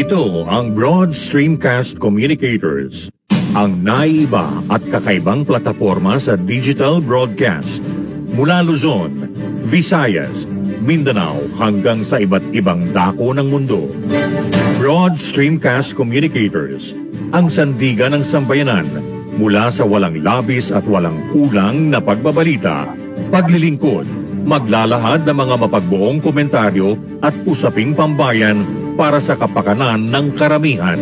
Ito ang Broad Streamcast Communicators, ang naiiba at kakaibang plataporma sa digital broadcast. Mula Luzon, Visayas, Mindanao hanggang sa iba't ibang dako ng mundo. Broad Streamcast Communicators, ang sandigan ng sambayanan mula sa walang labis at walang kulang na pagbabalita, paglilingkod, maglalahad ng mga mapagbuong komentaryo at usaping pambayan para sa kapakanan ng karamihan.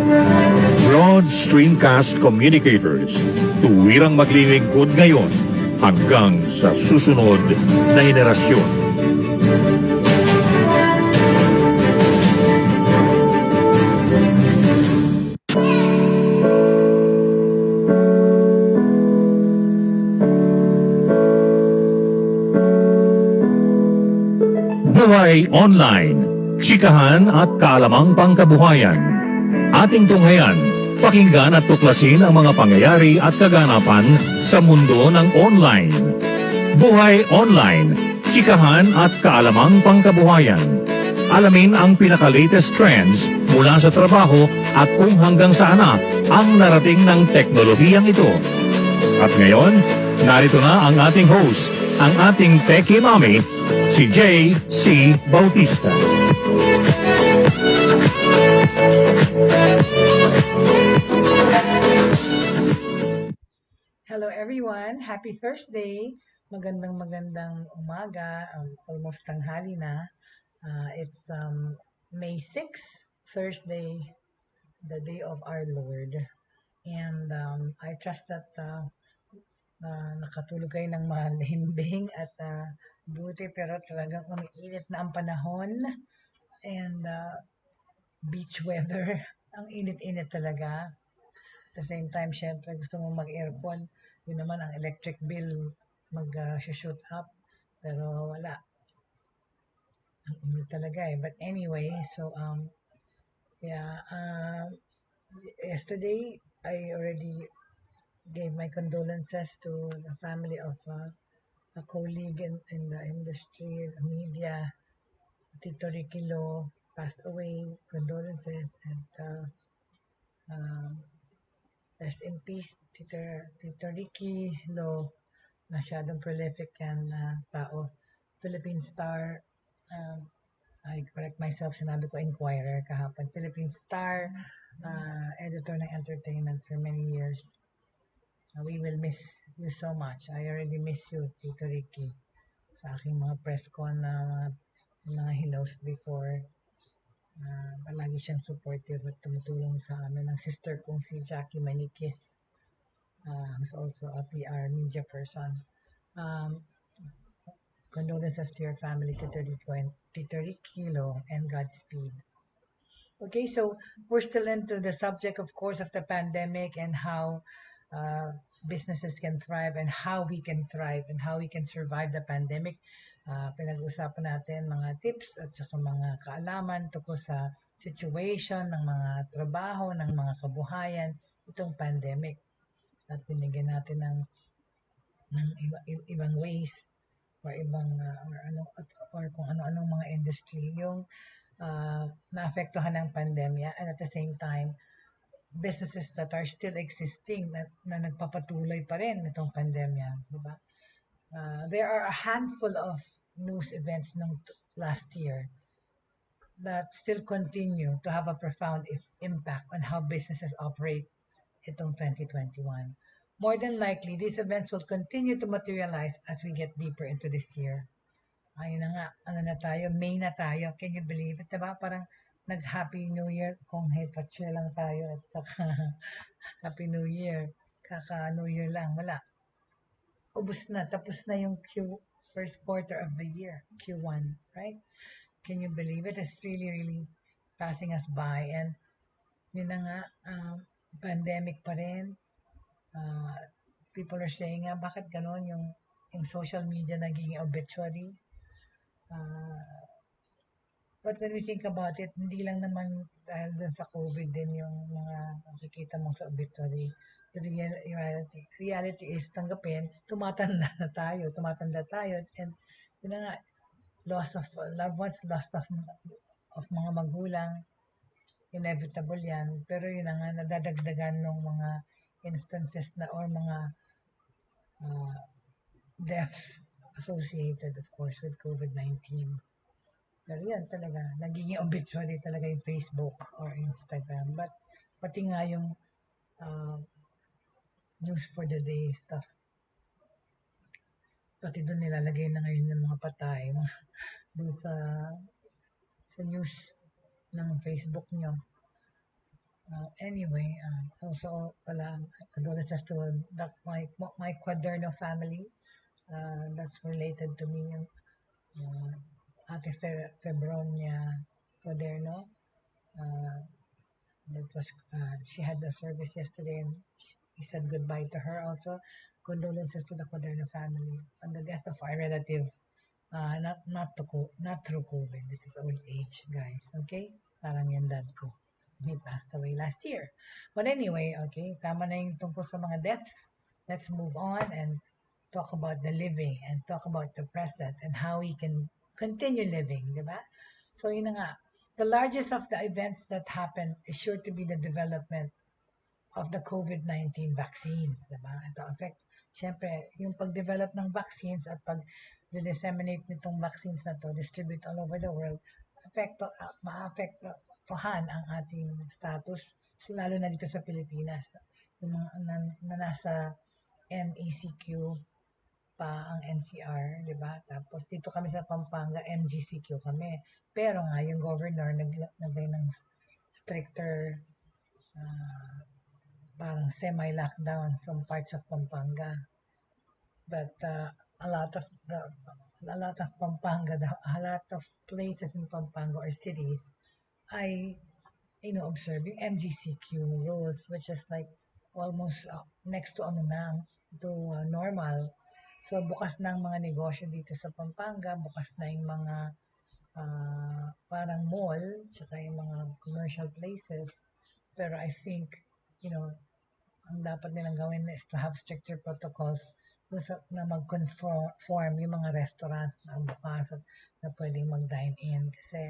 Broad Streamcast Communicators, tuwirang maglilingkod ngayon hanggang sa susunod na henerasyon. Buhay Online, chikahan at kaalamang pangkabuhayan. Ating tunghayan, pakinggan at tuklasin ang mga pangyayari at kaganapan sa mundo ng online. Buhay Online, chikahan at kaalamang pangkabuhayan. Alamin ang pinaka-latest trends mula sa trabaho at kung hanggang saan na ang narating ng teknolohiyang ito. At ngayon, narito na ang ating host, ang ating TechieMommy, si Jaye Bautista. Hello everyone, happy Thursday. Magandang umaga, almost tanghali na. It's May 6, Thursday, the day of our Lord. And I trust that nakatulog kayo ng mahimbing at buti, pero talagang umiinit na ang panahon and beach weather. Ang init-init talaga. At the same time, syempre gusto mong mag-aircon, yun naman ang electric bill mag-shoot up, pero wala. Ang init talaga eh. But anyway, so yesterday I already gave my condolences to the family of a colleague in the industry, the media. Tito Ricky Lo passed away. Condolences and rest in peace, Tito Ricky Lo. Masyadong prolific yan tao. Philippine Star. I correct myself, sinabi ko Inquirer kahapon. Philippine Star, editor ng entertainment for many years. We will miss you so much. I already miss you, Tito Ricky. Sa aking mga press con na mga hinost before. Palagi siyang supportive at tumutulong sa amin. Ang sister kong si Jackie Manikis, who's also a PR media person. Condolences to your family, Tito Ricky Lo, and Godspeed. Okay, so we're still into the subject, of course, of the pandemic and how businesses can thrive and how we can thrive and how we can survive the pandemic. Pinag-usapan natin mga tips at saka mga kaalaman tungkol sa situation ng mga trabaho, ng mga kabuhayan, itong pandemic. At binigyan natin ng ibang ways or ibang or kung ano-anong mga industry yung naapektuhan ng pandemya, and at the same time businesses that are still existing na nagpapatuloy pa rin itong pandemya, diba? There are a handful of news events last year that still continue to have a profound impact on how businesses operate itong 2021. More than likely, these events will continue to materialize as we get deeper into this year. Ayun na nga, May na tayo. Can you believe it? Diba? Parang nag-Happy New Year kung hepache lang tayo at saka Happy New Year. Kaka-New Year lang. Wala. Ubus na. Tapos na yung first quarter of the year. Q1. Right? Can you believe it? It's really, really passing us by. And yun na nga, pandemic pa rin. People are saying nga, bakit ganon yung social media naging obituary? But when we think about it, hindi lang naman dahil dun sa COVID din yung mga makikita mo sa obituary. The reality is, tanggapin, tumatanda tayo, and yun na nga, loss of loved ones, loss of mga magulang, inevitable yan. Pero yun na nga, nadadagdagan ng mga instances na or mga uh, deaths associated, of course, with COVID-19. Pero yan talaga, nagiging obituary talaga yung Facebook or Instagram. But pati nga yung news for the day stuff, pati doon nilalagay na ngayon yung mga patay doon sa news ng Facebook nyo. Anyway, also pala, condolences to my Quaderno family. That's related to me, yung Ate Febronia Quaderno. That was she had the service yesterday, and he said goodbye to her. Also, condolences to the Quaderno family on the death of our relative. Not through COVID. This is old age, guys. Okay, parang yung dad ko. He passed away last year. But anyway, okay, tama na yung tungkol sa mga deaths. Let's move on and talk about the living and talk about the present and how we can continue living, di ba? So yun na nga, the largest of the events that happened is sure to be the development of the COVID-19 vaccines, di ba? Ito affect, syempre, yung pag-develop ng vaccines at pag-disseminate nitong vaccines na to, distribute all over the world, maapektuhan ang ating status, lalo na dito sa Pilipinas. Yung mga na nasa NECQ pa ang NCR, di ba? Tapos dito kami sa Pampanga, MGCQ kami. Pero nga, yung governor naglagay ng stricter parang semi-lockdown some parts of Pampanga. But a lot of places in Pampanga or cities ay observing MGCQ rules, which is like almost next to normal. So bukas na ang mga negosyo dito sa Pampanga, bukas na yung mga parang mall, tsaka yung mga commercial places. Pero I think, ang dapat nilang gawin is to have stricter protocols na mag-conform yung mga restaurants na bukas at na pwedeng mag-dine in. Kasi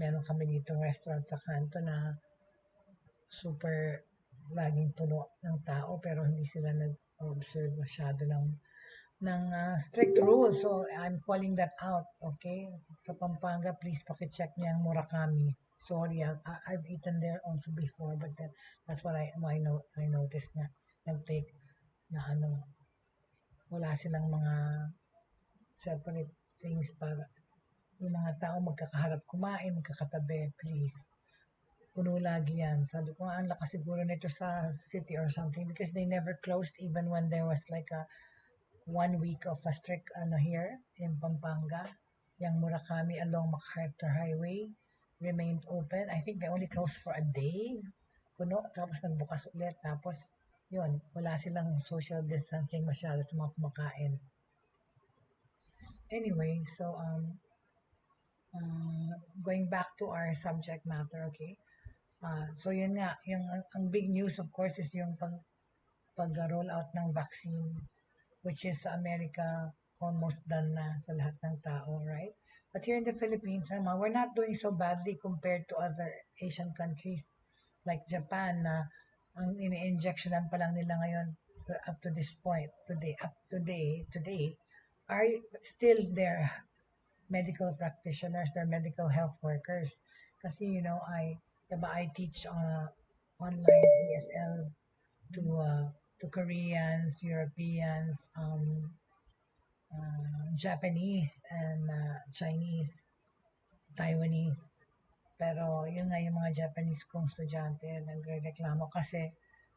meron kami dito restaurant sa kanto na super laging puno ng tao pero hindi sila nag-observe masyado ng strict rules. So, I'm calling that out, okay? Sa Pampanga, please pakicheck niya ang Murakami. Sorry, I've eaten there also before, but that's what I noticed na nag-take na wala silang mga separate things para yung mga tao magkakaharap kumain, magkakatabi, please. Puno lagi yan. Sabi ko, ang lakas siguro nito sa city or something because they never closed even when there was like a 1 week of a strict here in Pampanga. Yung Murakami along MacArthur Highway remained open. I think they only closed for a day. Puno, tapos nagbukas ulit. Tapos, yun, wala silang social distancing masyado sa mga kumakain. Anyway, so, going back to our subject matter, okay? So, yun nga, ang big news, of course, is yung pag-roll out ng vaccine, which is sa America, almost done na sa lahat ng tao, right? But here in the Philippines, we're not doing so badly compared to other Asian countries like Japan na ang ini-injectionan pa lang nila ngayon up to this point, today, are still their medical practitioners, their medical health workers. Kasi, I teach online ESL to Koreans, Europeans, Japanese, and Chinese, Taiwanese. Pero yun nga yung mga Japanese kong estudyante nagreklamo kasi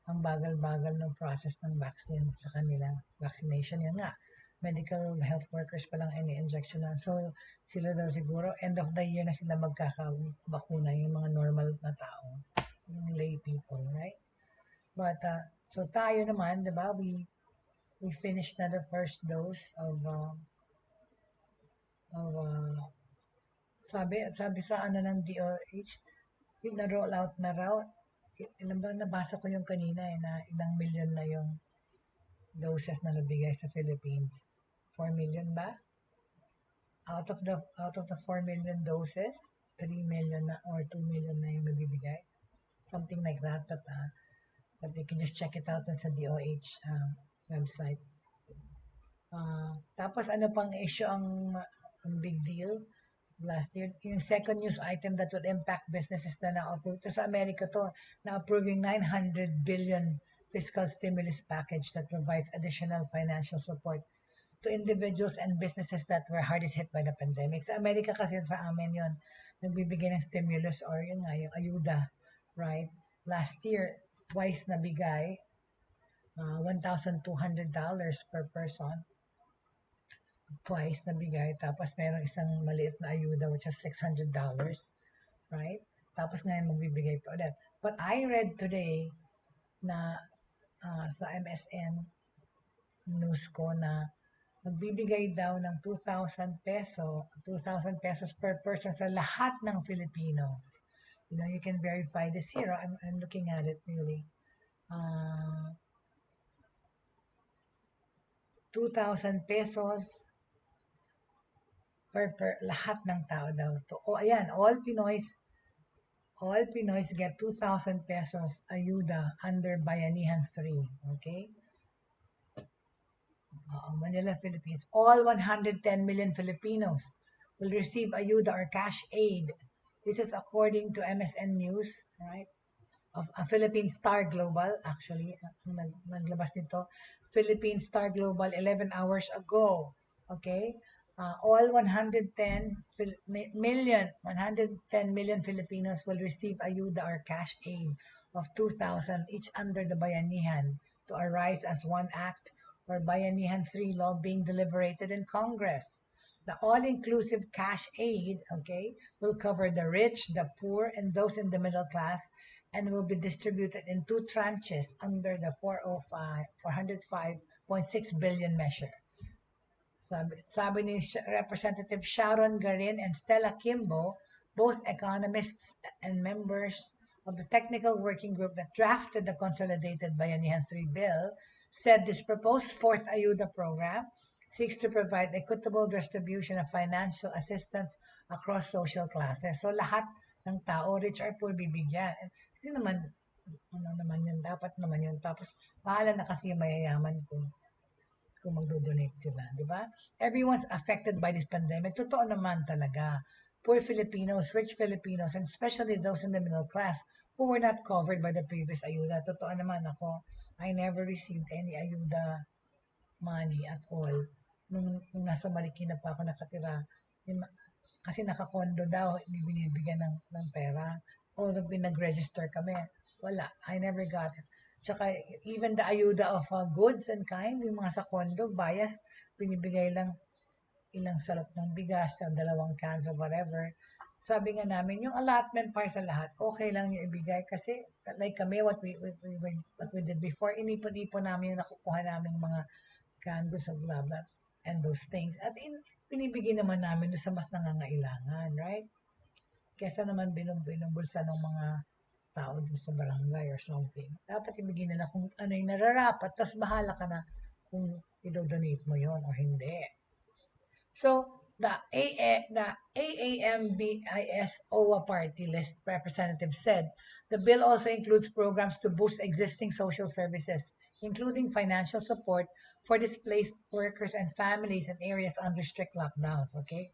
ang bagal-bagal ng process ng vaccine sa kanila. Vaccination, yun nga. Medical health workers pa lang ini-injection na. So, sila daw siguro, end of the year na sila magkakabakuna, yung mga normal na tao, yung lay people, right? But, so tayo naman, di ba, we finished na the first dose of sabi sa ng DOH, yung na-roll out na raw, ilan ba, nabasa ko yung kanina na ilang milyon na yung doses na nabigay sa Philippines. 4 million ba? Out of the 4 million doses, 3 million na or 2 million na yung nabibigay. Something like that. But you can just check it out sa DOH website. Tapos ano pang issue ang big deal last year? Yung second news item that would impact businesses na na-approve. Sa Amerika to, na-approving 900 billion fiscal stimulus package that provides additional financial support to individuals and businesses that were hardest hit by the pandemic. Sa Amerika kasi sa amin yun, nagbibigay ng stimulus or yun nga, yung ayuda, right? Last year, twice nabigay, $1,200 per person. Twice nabigay, tapos merong isang maliit na ayuda which is $600, right? Tapos ngayon magbibigay pa ulit. But I read today na sa MSN news ko na magbibigay daw ng 2,000 pesos per person sa lahat ng Filipinos. You know, you can verify this here. I'm looking at it really. 2,000 pesos per lahat ng tao daw. Ayan, all Pinoys get 2,000 pesos ayuda under Bayanihan 3. Okay? Manila, Philippines. All 110 million Filipinos will receive ayuda or cash aid. This is according to MSN News, right? Of Philippine Star Global, actually, naglabas nito. Philippine Star Global 11 hours ago. Okay? All 110 million Filipinos will receive ayuda or cash aid of 2,000 each under the Bayanihan to arise as one act or Bayanihan 3 law being deliberated in Congress. The all-inclusive cash aid, okay, will cover the rich, the poor, and those in the middle class, and will be distributed in 2 tranches under the 405.6 billion measure. Sabi ni Representative Sharon Garin and Stella Kimbo, both economists and members of the technical working group that drafted the consolidated Bayanihan 3 bill, said this proposed fourth ayuda program seeks to provide equitable distribution of financial assistance across social classes. So lahat ng tao, rich or poor, bibigyan. Kasi naman, ano naman yun, dapat naman yun. Tapos, bahala na kasi yung mayayaman kung magdo-donate sila, di ba? Everyone's affected by this pandemic. Totoo naman talaga. Poor Filipinos, rich Filipinos, and especially those in the middle class who were not covered by the previous ayuda. Totoo naman ako, I never received any ayuda money at all. Nung nasa Marikina pa ako nakatira, kasi nakakondo daw, hindi binibigyan ng pera. Although pinag-register kami, wala. I never got it. Tsaka even the ayuda of goods and kind, yung mga sa kondo, bias, binibigay lang ilang salot ng bigas, 2 cans or whatever. Sabi nga namin, yung allotment para sa lahat, okay lang yung ibigay kasi like kami, what we did before, inipon-ipon namin yung nakukuha namin mga candles of blah blah and those things. At binibigay naman namin doon sa mas nangangailangan, right? Kesa naman binumbulsa ng mga tao dun sa barangay or something. Dapat ibigay nila kung ano yung nararapat, tapos bahala ka na kung i-donate mo yon or hindi. So, the AAMBIS OWA party list representative said the bill also includes programs to boost existing social services, including financial support for displaced workers and families in areas under strict lockdowns, okay?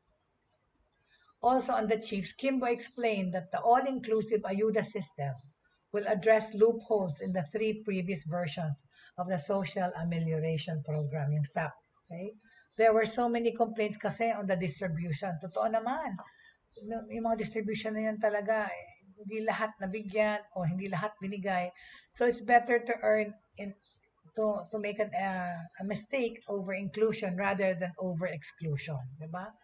Also on the chiefs, Kimbo explained that the all-inclusive ayuda system will address loopholes in the 3 previous versions of the Social Amelioration Program, yung SAP, okay? There were so many complaints kasi on the distribution. Totoo naman, yung mga distribution na yan talaga, hindi lahat nabigyan o hindi lahat binigay. So it's better to to make a mistake over inclusion rather than over exclusion, di ba?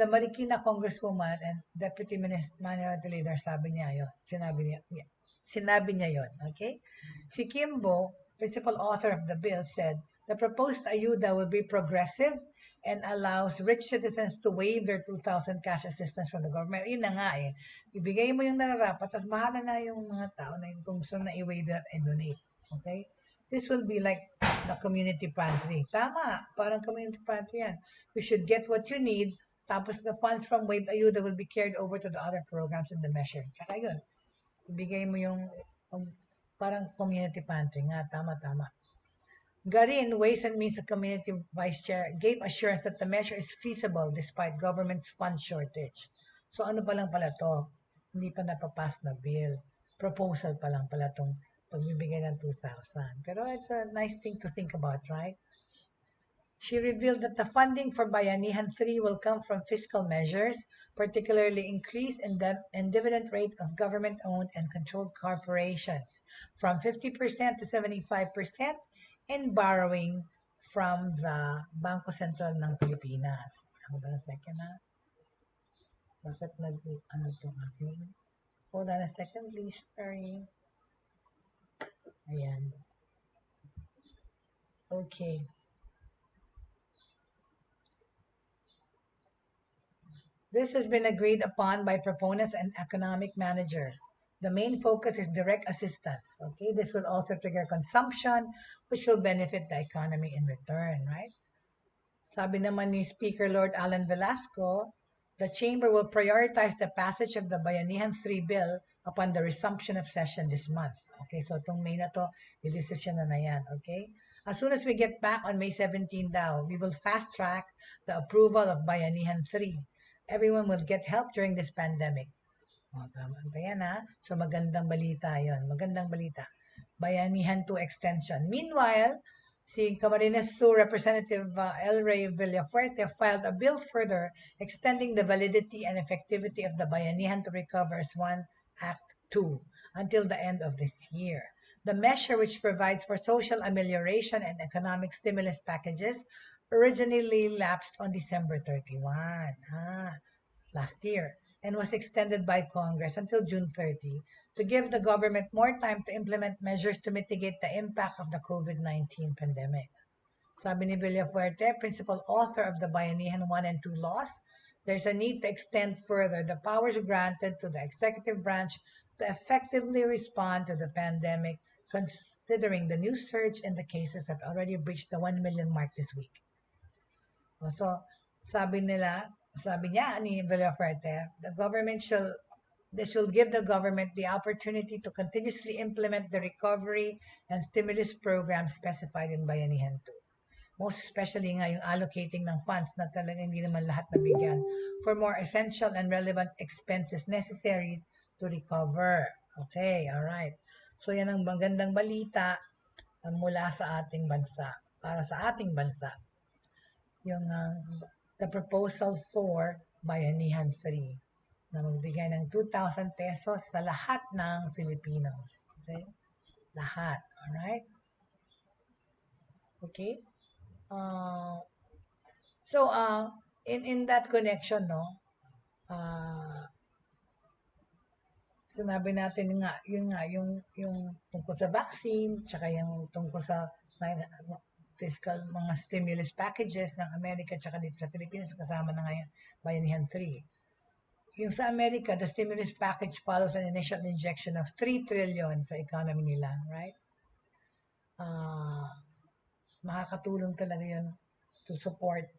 The Marikina Congresswoman and Deputy Minority Leader sinabi niya yon, okay? Si Kimbo, principal author of the bill, said the proposed ayuda will be progressive and allows rich citizens to waive their 2,000 cash assistance from the government. Yun na nga eh. Ibigay mo yung nararapat, tapos bahala na yung mga tao na yung kung gusto na i-waive that and donate. Okay? This will be like the community pantry. Tama, parang community pantry yan. You should get what you need Tapos the funds from Wave Ayuda will be carried over to the other programs in the measure. Tsaka yun, ibigay mo yung parang community pantry nga, tama. Garin, Ways and Means Community Vice Chair, gave assurance that the measure is feasible despite government's fund shortage. So ano pa lang pala to? Hindi pa napapas na bill. Proposal pa lang pala tong pagbibigay ng 2,000. Pero it's a nice thing to think about, right? She revealed that the funding for Bayanihan 3 will come from fiscal measures, particularly increase in dividend rate of government-owned and controlled corporations from 50% to 75% and borrowing from the Bangko Sentral ng Pilipinas. Hold on a second, ha? Bakit ano to aking? Hold on a second, please. Sorry. Ayan. Okay. This has been agreed upon by proponents and economic managers. The main focus is direct assistance. Okay, this will also trigger consumption, which will benefit the economy in return, right? Sabi naman ni Speaker Lord Alan Velasco, the Chamber will prioritize the passage of the Bayanihan 3 bill upon the resumption of session this month. Okay, so itong May na to, i-decision na yan, okay? As soon as we get back on May 17 daw, we will fast track the approval of Bayanihan 3. Everyone will get help during this pandemic. O, tama. Kaya na. So, magandang balita yon. Magandang balita. Bayanihan 2 extension. Meanwhile, si Camarines Sur Representative El Rey Villafuerte filed a bill further extending the validity and effectivity of the Bayanihan to Recover as One Act 2 until the end of this year. The measure, which provides for social amelioration and economic stimulus packages, originally lapsed on December 31, last year, and was extended by Congress until June 30 to give the government more time to implement measures to mitigate the impact of the COVID-19 pandemic. Sabi ni Villafuerte, principal author of the Bayanihan 1 and 2 laws, there's a need to extend further the powers granted to the executive branch to effectively respond to the pandemic, considering the new surge in the cases that already breached the 1 million mark this week. So, sabi niya ni Villafuerte, they should give the government the opportunity to continuously implement the recovery and stimulus programs specified in Bayanihan 2. Most especially nga yung allocating ng funds na talaga hindi naman lahat nabigyan for more essential and relevant expenses necessary to recover. Okay, alright. So yan ang magandang balita mula sa ating bansa, para sa ating bansa. Yung the proposal for Bayanihan 3 na magbigay ng 2,000 pesos sa lahat ng Filipinos. Okay? Lahat. Alright? Okay? So, in that connection, no, sinabi natin nga, yung tungkol sa vaccine, tsaka yung tungkol sa fiscal, mga stimulus packages ng Amerika, tsaka dito sa Pilipinas, kasama na ngayon, Bayanihan 3. Yung sa Amerika, the stimulus package follows an initial injection of 3 trillion sa economy nila, right? Makakatulong talaga yun to support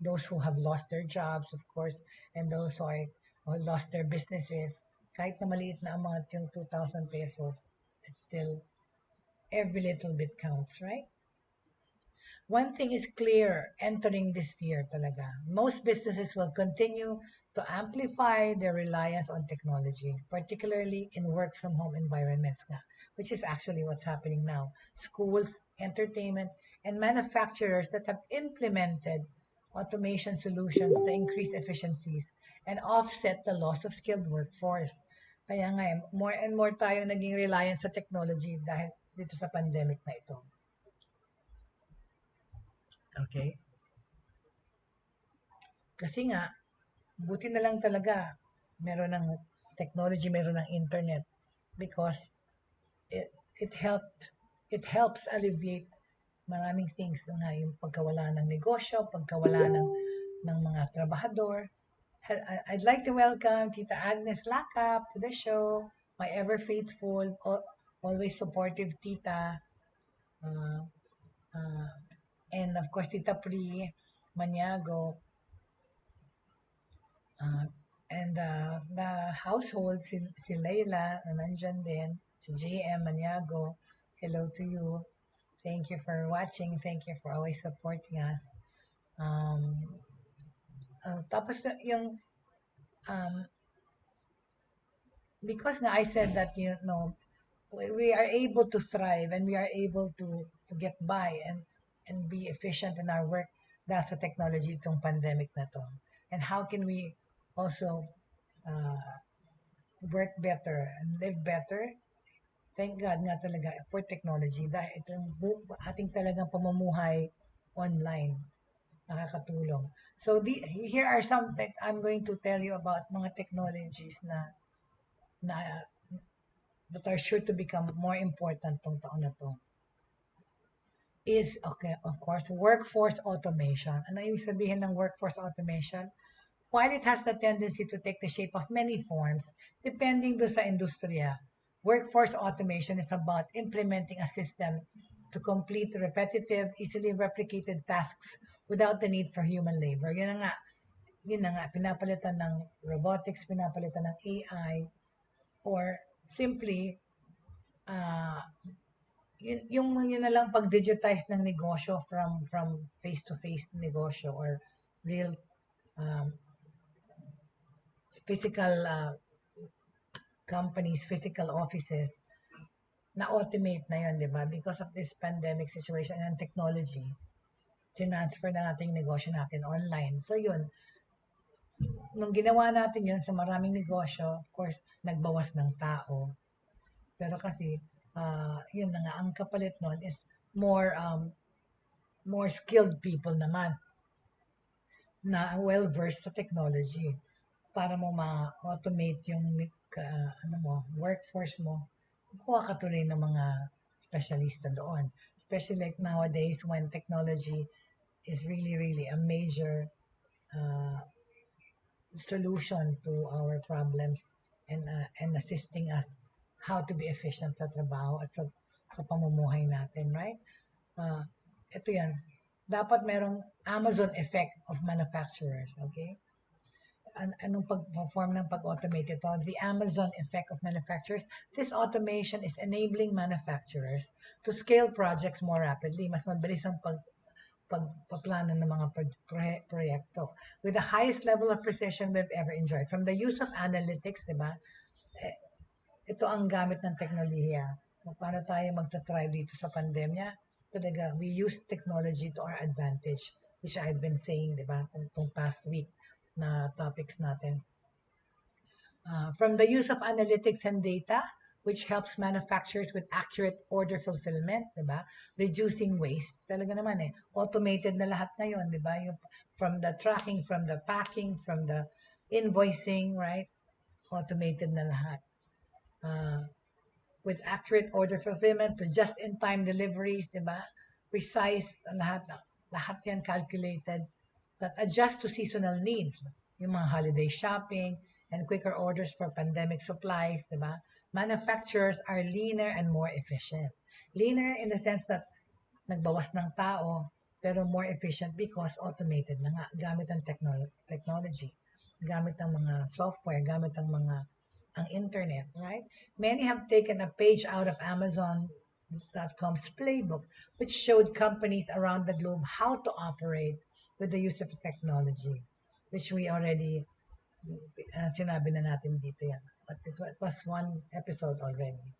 those who have lost their jobs, of course, and those who lost their businesses. Kahit na maliit na amount yung 2,000 pesos, it's still, every little bit counts, right? One thing is clear entering this year talaga. Most businesses will continue to amplify their reliance on technology, particularly in work-from-home environments nga, which is actually what's happening now. Schools, entertainment, and manufacturers that have implemented automation solutions to increase efficiencies and offset the loss of skilled workforce. Kaya nga, more and more tayong naging reliant sa technology dahil dito sa pandemic na ito. Okay? Kasi nga, buti na lang talaga meron ng technology, meron ng internet because it helps alleviate maraming things nga, yung pagkawala ng negosyo, pagkawala ng mga trabahador. I'd like to welcome Tita Agnes Lakap to the show, my ever faithful, always supportive tita, and of course Tita Pri Maniago. Uh, and the household, si Layla, na nandyan din, si JM Maniago, hello to you. Thank you for watching. Thank you for always supporting us. Um, tapos yung, um, because nga I said that, we are able to thrive and we are able to get by and be efficient in our work dahil sa technology itong pandemic na to. And how can we also uh, work better and live better? Thank God nga talaga for technology dahil itong ating talagang pamumuhay online nakakatulong. So here are some that I'm going to tell you about mga technologies na that are sure to become more important tong taon na to. Is, okay, of course, workforce automation. Ano ibig sabihin ng workforce automation? While it has the tendency to take the shape of many forms, depending do sa industriya, workforce automation is about implementing a system to complete repetitive, easily replicated tasks without the need for human labor. Yun na nga, pinapalitan ng robotics, pinapalitan ng AI, or simply, uh, yun na lang pag-digitize ng negosyo from face-to-face negosyo or real um, physical companies, physical offices, na-automate na yun, di ba? Because of this pandemic situation and technology, transfer na natin yung negosyo natin online. So yun, nung ginawa natin yun sa maraming negosyo, of course, nagbawas ng tao. Pero kasi, yun na nga, ang kapalit nun is more skilled people naman na well-versed sa technology para mo ma-automate yung workforce mo. Kuha ka tuloy ng mga specialista doon. Especially like nowadays when technology is really, really a major uh, solution to our problems and assisting us how to be efficient sa trabaho at sa pamumuhay natin, right? Ito yan. Dapat merong Amazon effect of manufacturers, okay? Anong pag-perform ng pag-automate ito? The Amazon effect of manufacturers. This automation is enabling manufacturers to scale projects more rapidly. Mas mabilis ang pagpaplano ng mga proyekto with the highest level of precision we've ever enjoyed. From the use of analytics, di ba? Ito ang gamit ng teknolohiya. Paano tayo magta-thrive dito sa pandemya? Talaga, we use technology to our advantage, which I've been saying, di ba, itong past week na topics natin. From the use of analytics and data, which helps manufacturers with accurate order fulfillment, di ba? Reducing waste. Talaga naman automated na lahat ngayon, di ba? From the tracking, from the packing, from the invoicing, right? Automated na lahat. With accurate order fulfillment to just-in-time deliveries, di ba? Precise, lahat yan calculated that adjust to seasonal needs. Yung mga holiday shopping and quicker orders for pandemic supplies, di ba? Manufacturers are leaner and more efficient. Leaner in the sense that nagbawas ng tao, pero more efficient because automated na nga. Gamit ang technology, gamit ang mga software, gamit ang internet, right? Many have taken a page out of Amazon.com's playbook, which showed companies around the globe how to operate with the use of technology, which we already sinabi na natin dito yan. It was one episode already.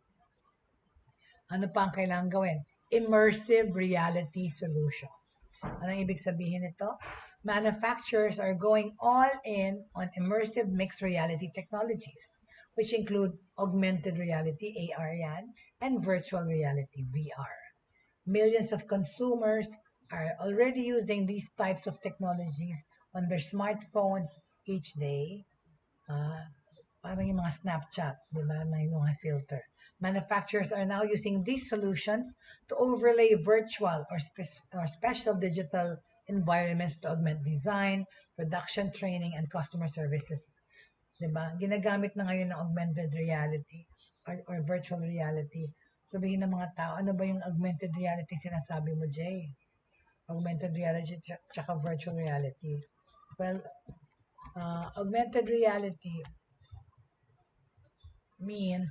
Ano pa ang kailangan gawin? Immersive reality solutions. Anong ibig sabihin nito? Manufacturers are going all in on immersive mixed reality technologies, which include augmented reality, AR yan, and virtual reality, VR. Millions of consumers are already using these types of technologies on their smartphones each day. Parang yung mga Snapchat, di ba? May mga filter. Manufacturers are now using these solutions to overlay virtual or special digital environments to augment design, production training, and customer services. Diba? Ginagamit na ngayon ng augmented reality or virtual reality. Sabihin ng mga tao, ano ba yung augmented reality sinasabi mo, Jay? Augmented reality tsaka virtual reality. Well, Augmented reality means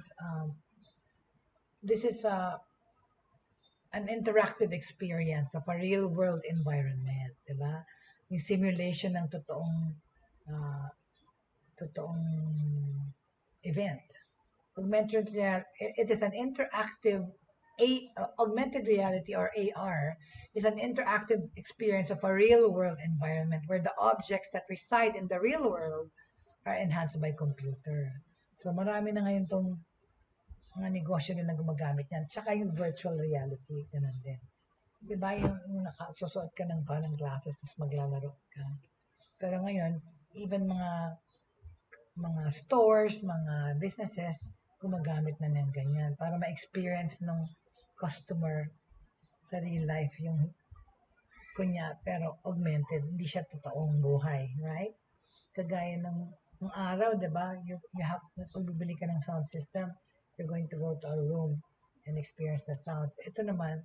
this is an interactive experience of a real-world environment, di ba? Yung simulation ng uh, totoong event. It is an interactive augmented reality or AR is an interactive experience of a real-world environment where the objects that reside in the real world are enhanced by computer. So marami na ngayon tong mga negosyo din na gumagamit yan. Tsaka yung virtual reality, ganun din. Di ba yung nakasusuot ka ng parang glasses tapos maglalaro ka. Pero ngayon, even mga stores, mga businesses, gumagamit na ng ganyan para ma-experience ng customer sa real life yung kunya pero augmented, hindi siya totoong buhay, right? Kagaya ng araw, di ba? You have, kung bibili ka ng sound system, you're going to go to a room and experience the sounds. Ito naman,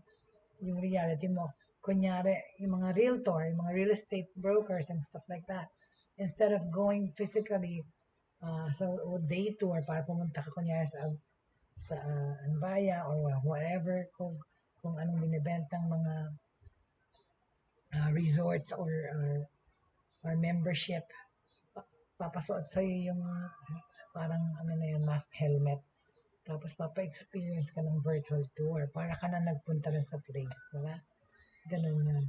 yung reality mo, kunyari, yung mga realtor, yung mga real estate brokers and stuff like that, instead of going physically sa day tour para pumunta ka kunyari sa Anbaya or whatever, kung anong binibentang mga resorts or membership, papasuot sa'yo yung parang ano na yun, mask helmet. Tapos papa-experience ka ng virtual tour para ka na nagpunta rin sa place, diba? Ganun yun.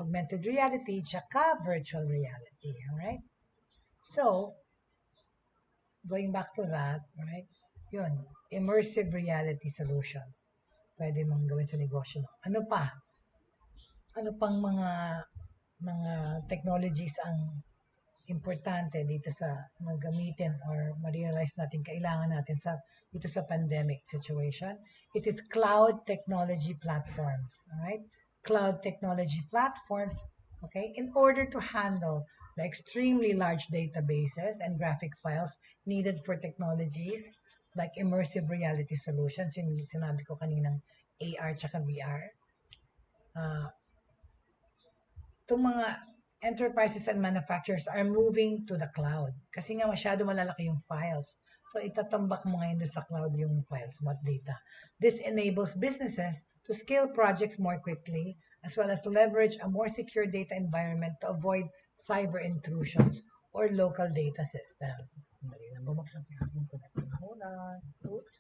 Augmented reality, tsaka virtual reality, alright? So, going back to that, right? Yun, immersive reality solutions. Pwede mong gawin sa negosyo mo. Ano pa? Ano pang mga technologies ang importante dito sa gamitin or ma-realize natin kailangan natin dito sa pandemic situation? It is cloud technology platforms, right? Cloud technology platforms, okay, in order to handle the extremely large databases and graphic files needed for technologies like immersive reality solutions, yung sinabi ko kaninang AR tsaka VR. Itong mga enterprises and manufacturers are moving to the cloud. Kasi nga masyado malalaki yung files. So itatambak mo ngayon sa cloud yung files mo at data. This enables businesses to scale projects more quickly as well as to leverage a more secure data environment to avoid cyber intrusions or local data systems. Dali lang bumagsak yung aking connector. Hold on. Oops.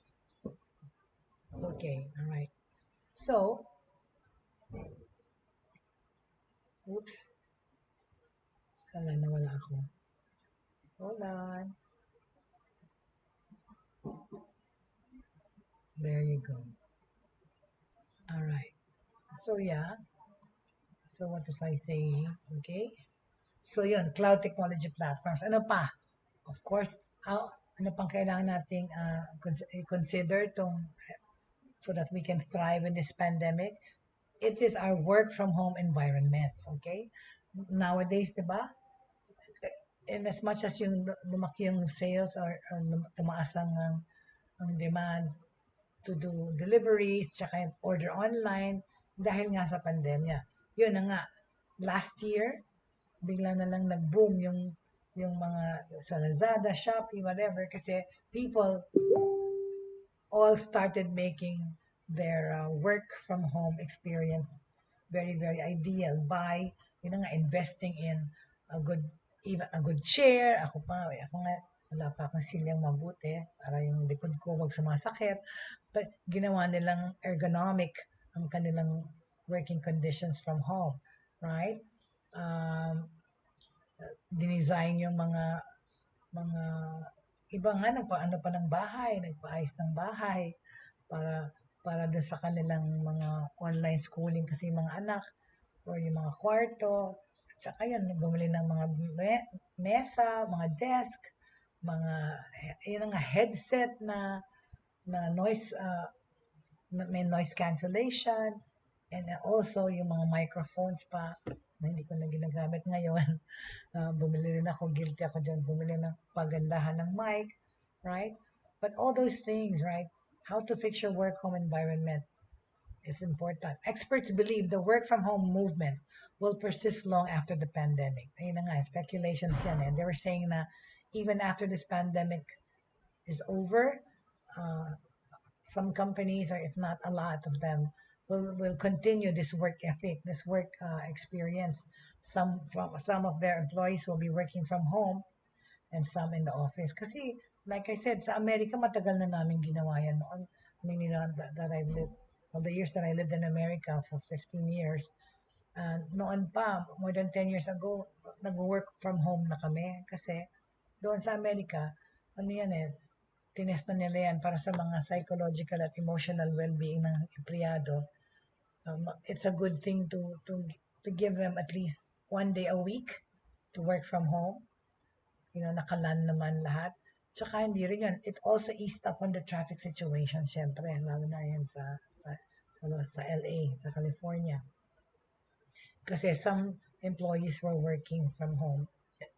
Okay, all right. So, oops. Kala nawala ako. Hold on. There you go. All right. So, yeah. So, what was I saying? Okay. So, yun. Cloud technology platforms. Ano pa? Of course, ano pang kailangan nating consider so that we can thrive in this pandemic? It is our work from home environments. Okay? Nowadays, di ba? And as much as yung lumaki yung sales or tumaas ang demand to do deliveries, tsaka order online, dahil nga sa pandemya. Yun na nga, last year, bigla na lang nag-boom yung mga sa Lazada, Shopee, whatever, kasi people all started making their work from home experience very, very ideal by, yun na nga, investing in even a good chair. Ako nga, wala pa akong silyang mabuti para yung likod ko wag sumasakit. But ginawa nilang ergonomic ang kanilang working conditions from home, right? Dinesign yung mga iba nga ano pa ng bahay, nagpaayos ng bahay para doon sa kanilang mga online schooling kasi yung mga anak or yung mga kwarto. At saka yun, bumili ng mga mesa, mga desk, yun nga, headset na noise, may noise cancellation, and also yung mga microphones pa na hindi ko na ginagamit ngayon. Bumili rin ako, guilty ako dyan, bumili ng pagandahan ng mic, right? But all those things, right? How to fix your work home environment It's important. Experts believe the work from home movement will persist long after the pandemic. Ayun na nga, speculations yan eh. They were saying na even after this pandemic is over, uh, some companies, or if not a lot of them, will continue this work ethic, this work experience. Some of their employees will be working from home and some in the office. Kasi, like I said, sa Amerika, matagal na namin ginawa yan noon. I mean, that I've lived, all the years that I lived in America for 15 years, noon pa, more than 10 years ago, nag-work from home na kami. Kasi, doon sa Amerika, ano yan eh, tinest na nila yan para sa mga psychological at emotional well-being ng empleyado. It's a good thing to give them at least 1 day a week to work from home. Nakalan naman lahat. Tsaka hindi rin yun. It also eased up on the traffic situation, syempre. Lalo na yan sa LA, sa California. Kasi some employees were working from home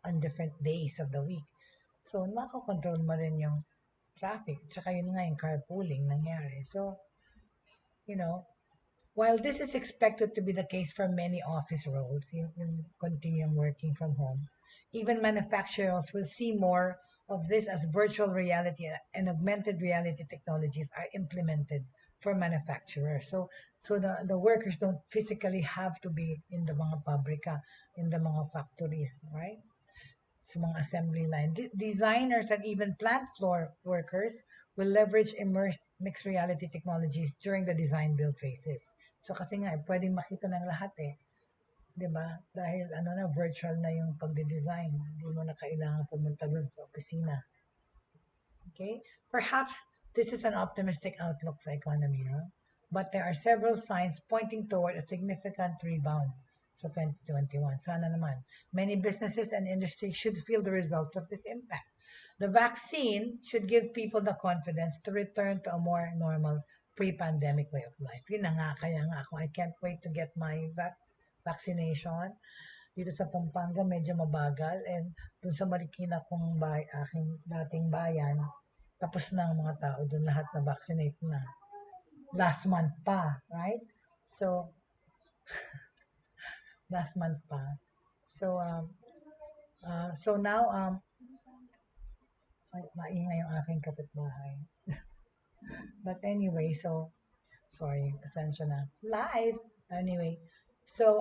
on different days of the week. So, nakakontrol mo rin yung traffic. Tsaka yun nga yung carpooling nangyari. So, while this is expected to be the case for many office roles, yung continue working from home, even manufacturers will see more of this as virtual reality and augmented reality technologies are implemented for manufacturers. So the workers don't physically have to be in the mga pabrika, in the mga factories, right? Sa mga assembly line. Designers and even plant floor workers will leverage immersed mixed reality technologies during the design build phases. So kasi nga, pwedeng makita ng lahat eh. 'Di ba? Dahil virtual na yung pagde-design. Hindi mo na kailangan pumunta dun sa opisina. Okay? Perhaps this is an optimistic outlook sa economy, no? But there are several signs pointing toward a significant rebound sa 2021. Sana naman. Many businesses and industries should feel the results of this impact. The vaccine should give people the confidence to return to a more normal pre-pandemic way of life. Yun na nga, kaya nga ako, I can't wait to get my vaccination. Dito sa Pampanga, medyo mabagal. And dun sa Marikina kong aking dating bayan, tapos na ang mga tao dun, lahat na vaccinate na. Last month pa, right? So, last month pa. So now, maingay yung aking kapitbahay. But anyway, so, sorry, pasensya na. Live! Anyway, so,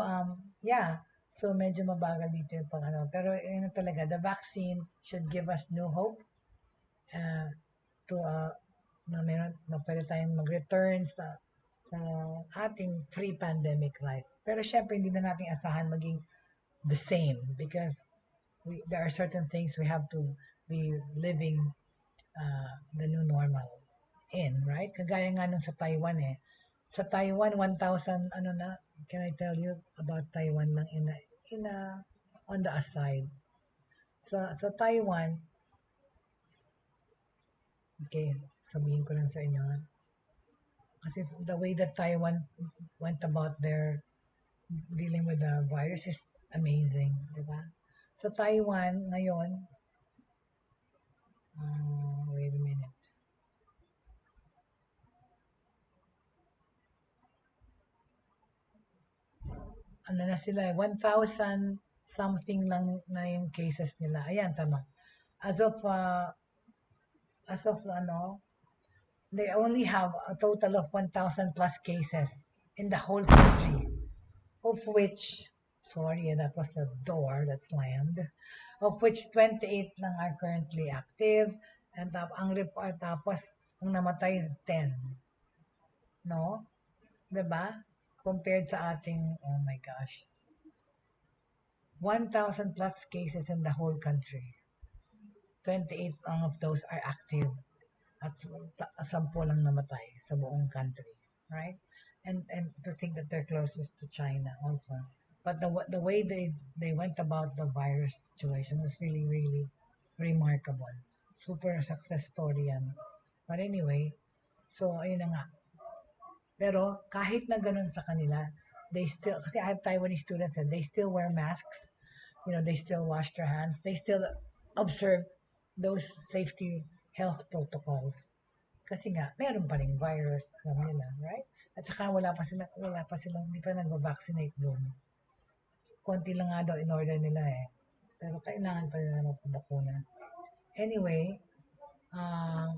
yeah. So, medyo mabagal dito yung pero yun talaga, the vaccine should give us new hope to, na pwede tayong mag-return sa ating pre-pandemic life. Pero syempre, hindi na natin asahan maging the same because there are certain things we have to be living the new normal in, right? Kagaya nga nung sa Taiwan eh. Sa Taiwan, 1,000, can I tell you about Taiwan lang on the aside. Sa Taiwan, okay, sabihin ko lang sa inyo. Kasi the way that Taiwan went about their dealing with the virus is amazing, di ba? Sa Taiwan, ngayon, wait a minute. Na sila, 1,000 something lang na yung cases nila. Ayan, tama. As of they only have a total of 1,000 plus cases in the whole country, of which, sorry, that was a door that slammed, of which 28 lang are currently active, and ang report, tapos, ang namatay is 10. No? Diba? Compared sa ating, oh my gosh, 1,000 plus cases in the whole country. 28 of those are active at 10 lang namatay sa buong country, right? And to think that they're closest to China also. But the way they went about the virus situation was really, really remarkable. Super success story yan. But anyway, so ayun na nga. Pero kahit na ganun sa kanila, they still, kasi I have Taiwanese students and they still wear masks. They still wash their hands. They still observe those safety health protocols. Kasi nga, meron pa rin virus, alam nila, right? At saka wala pa silang, hindi pa nag-vaccinate doon. Konti lang nga daw in order nila eh. Pero kailangan pa nila magpabakuna. Anyway, uh,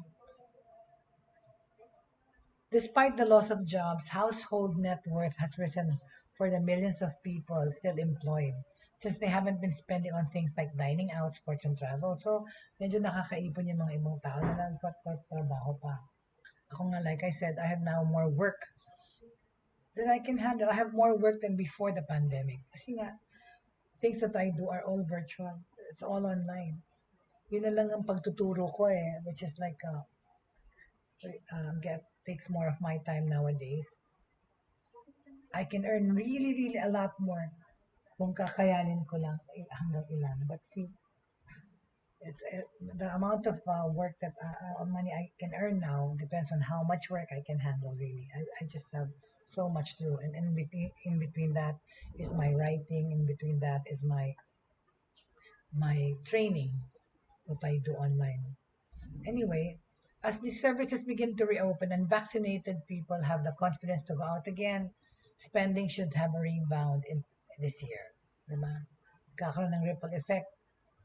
despite the loss of jobs, household net worth has risen for the millions of people still employed since they haven't been spending on things like dining out, sports, and travel. So, medyo nakakaipon yung mga ibang tao na nagpatrabaho pa. Ako nga, like I said, I have now more work that I can handle. I have more work than before the pandemic. Kasi nga, things that I do are all virtual. It's all online. Yun na lang ang pagtuturo ko eh, which is like, takes more of my time nowadays. I can earn really, really a lot more kung kakayanin ko lang hanggang ilan. But see, it's the amount of work that money I can earn now depends on how much work I can handle. Really, I just have so much to do, and in between that is my writing. In between that is my training that I do online. Anyway, as these services begin to reopen and vaccinated people have the confidence to go out again, spending should have a rebound in this year. Diba? Kakaroon ng ripple effect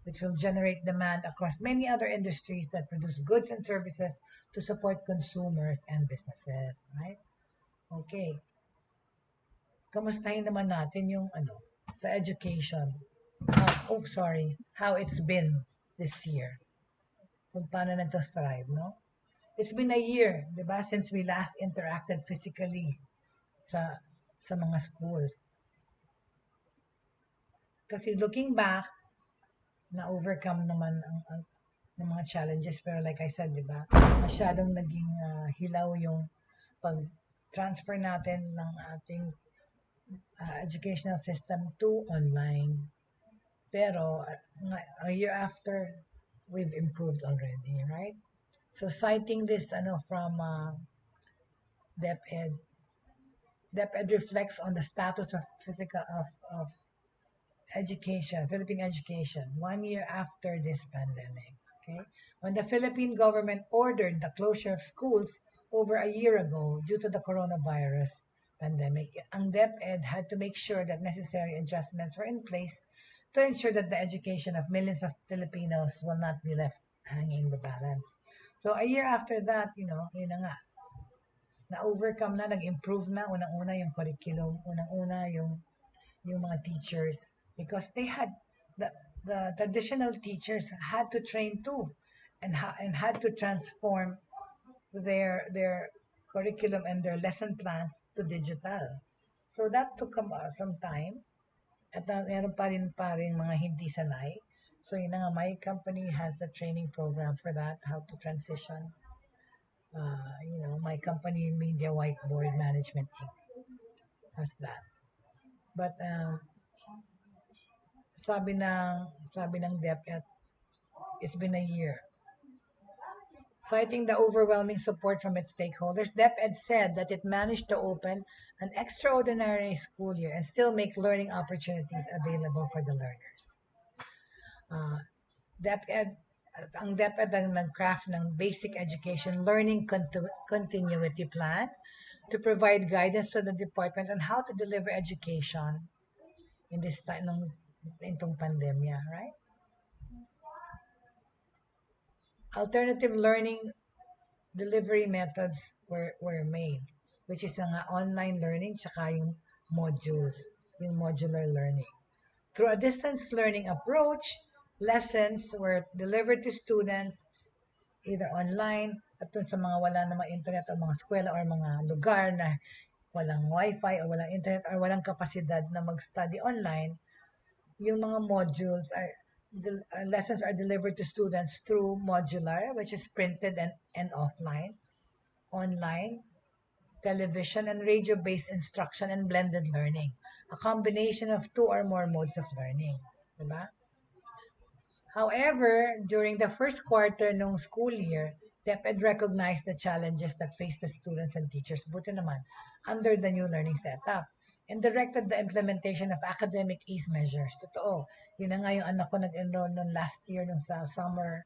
which will generate demand across many other industries that produce goods and services to support consumers and businesses. Right? Okay. Kamustahin naman natin yung sa education. How it's been this year. Kung paano nag-strive, no? It's been a year, di ba, since we last interacted physically sa mga schools. Kasi looking back, na-overcome naman ang mga challenges. Pero like I said, di ba, masyadong naging hilaw yung pag-transfer natin ng ating educational system to online. Pero a year after, we've improved already, right? So citing this from DepEd, DepEd reflects on the status of education, Philippine education, 1 year after this pandemic. Okay, when the Philippine government ordered the closure of schools over a year ago due to the coronavirus pandemic, ang DepEd had to make sure that necessary adjustments were in place to ensure that the education of millions of Filipinos will not be left hanging the balance. So a year after that, yun na nga, na-overcome na, nag-improve na, unang-una yung curriculum, unang-una yung mga teachers, because they had, the traditional teachers had to train too, and had to transform their curriculum and their lesson plans to digital. So that took some time, at meron pa rin mga hindi sanay. So yun na nga, my company has a training program for that, how to transition. My company, Media Whiteboard Management Inc. has that. But sabi ng DepEd, it's been a year. Citing the overwhelming support from its stakeholders, DepEd said that it managed to open an extraordinary school year and still make learning opportunities available for the learners. Ang DepEd ang nag-craft ng Basic Education Learning Continuity Plan to provide guidance to the department on how to deliver education in this time itong pandemya, right? Alternative learning delivery methods were made, which is nga online learning tsaka yung modules, yung modular learning. Through a distance learning approach, lessons were delivered to students either online at sa mga wala namang internet o mga eskwela or mga lugar na walang wifi o walang internet or walang kapasidad na mag-study online. Yung mga modules lessons are delivered to students through modular, which is printed and offline, online, television, and radio-based instruction and blended learning. A combination of 2 or more modes of learning. Diba? However, during the first quarter ng school year, DepEd recognized the challenges that faced the students and teachers, buti naman, under the new learning setup, and directed the implementation of academic ease measures. Totoo, yun na nga yung anak ko nag-enroll noon last year nung sa summer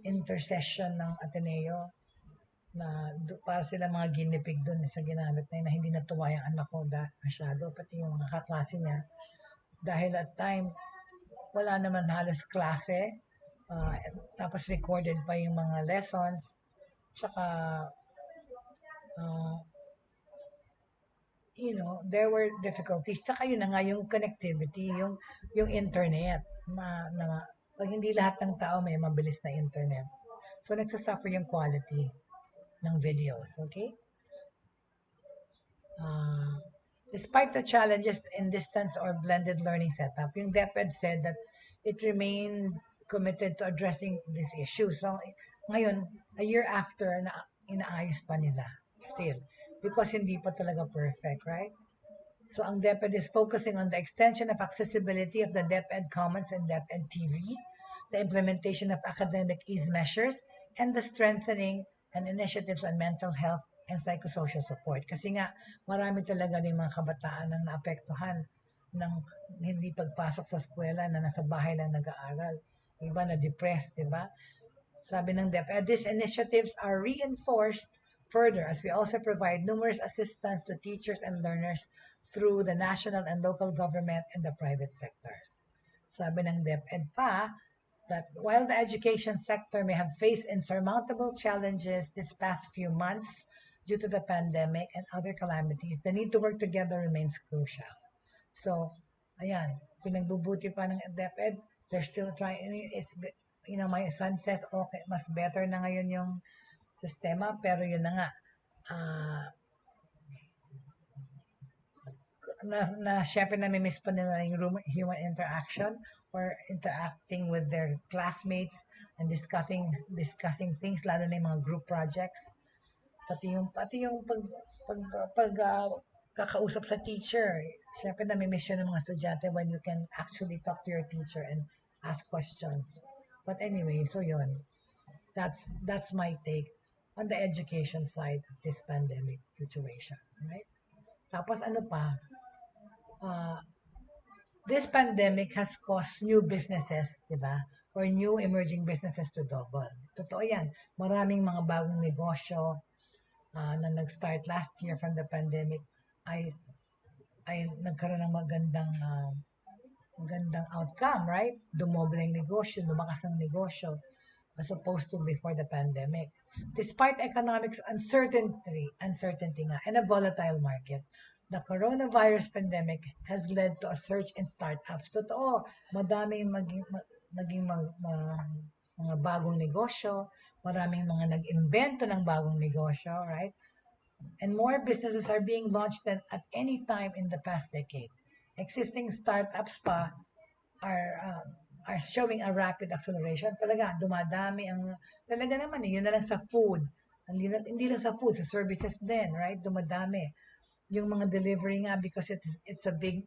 intersession ng Ateneo. para sila mga guinea pig doon sa ginamit na hindi natuwa yung anak ko masyado, pati yung mga kaklase niya. Dahil at time, wala naman halos klase, tapos recorded pa yung mga lessons, tsaka, uh, there were difficulties. Tsaka yun na nga, yung connectivity, yung internet, pag hindi lahat ng tao may mabilis na internet. So, nagsasuffer yung quality ng videos, okay? Despite the challenges in distance or blended learning setup, yung DepEd said that it remained committed to addressing this issue. So, ngayon, a year after, inaayos pa nila still because hindi pa talaga perfect, right? So, ang DepEd is focusing on the extension of accessibility of the DepEd Commons and DepEd TV, the implementation of academic ease measures, and the strengthening and initiatives on mental health and psychosocial support. Kasi nga, marami talaga ng mga kabataan ang naapektuhan ng hindi pagpasok sa eskwela na nasa bahay lang nag-aaral. Iba na depressed, di ba? Sabi ng DepEd, these initiatives are reinforced further as we also provide numerous assistance to teachers and learners through the national and local government and the private sectors. Sabi ng DepEd pa, that while the education sector may have faced insurmountable challenges this past few months due to the pandemic and other calamities, the need to work together remains crucial. So, ayan, pinagbubuti pa ng DepEd, they're still trying, my son says, okay, mas better na ngayon yung sistema, pero yun na nga, syempre nami-miss pa nila yung human interaction or interacting with their classmates and discussing things, lalo na yung mga group projects. Pati yung kakausap sa teacher. Syempre nami-miss yun ng mga estudyante when you can actually talk to your teacher and ask questions. But anyway, so yun. That's my take on the education side of this pandemic situation, right? Tapos ano pa, this pandemic has caused new businesses, di ba? Or new emerging businesses to double. Totoo yan. Maraming mga bagong negosyo na nag-start last year from the pandemic ay nagkaroon ng magandang outcome, right? Dumoble ang negosyo, lumakas ang negosyo as opposed to before the pandemic. Despite economic uncertainty nga, and a volatile market, the coronavirus pandemic has led to a surge in startups. Totoo, madaming naging mga bagong negosyo, maraming mga nag-invento ng bagong negosyo, right? And more businesses are being launched than at any time in the past decade. Existing startups pa are showing a rapid acceleration. Talaga, dumadami talaga naman yun na lang sa food. Hindi lang sa food, sa services din, right? Dumadami. Yung mga delivery nga because it's a big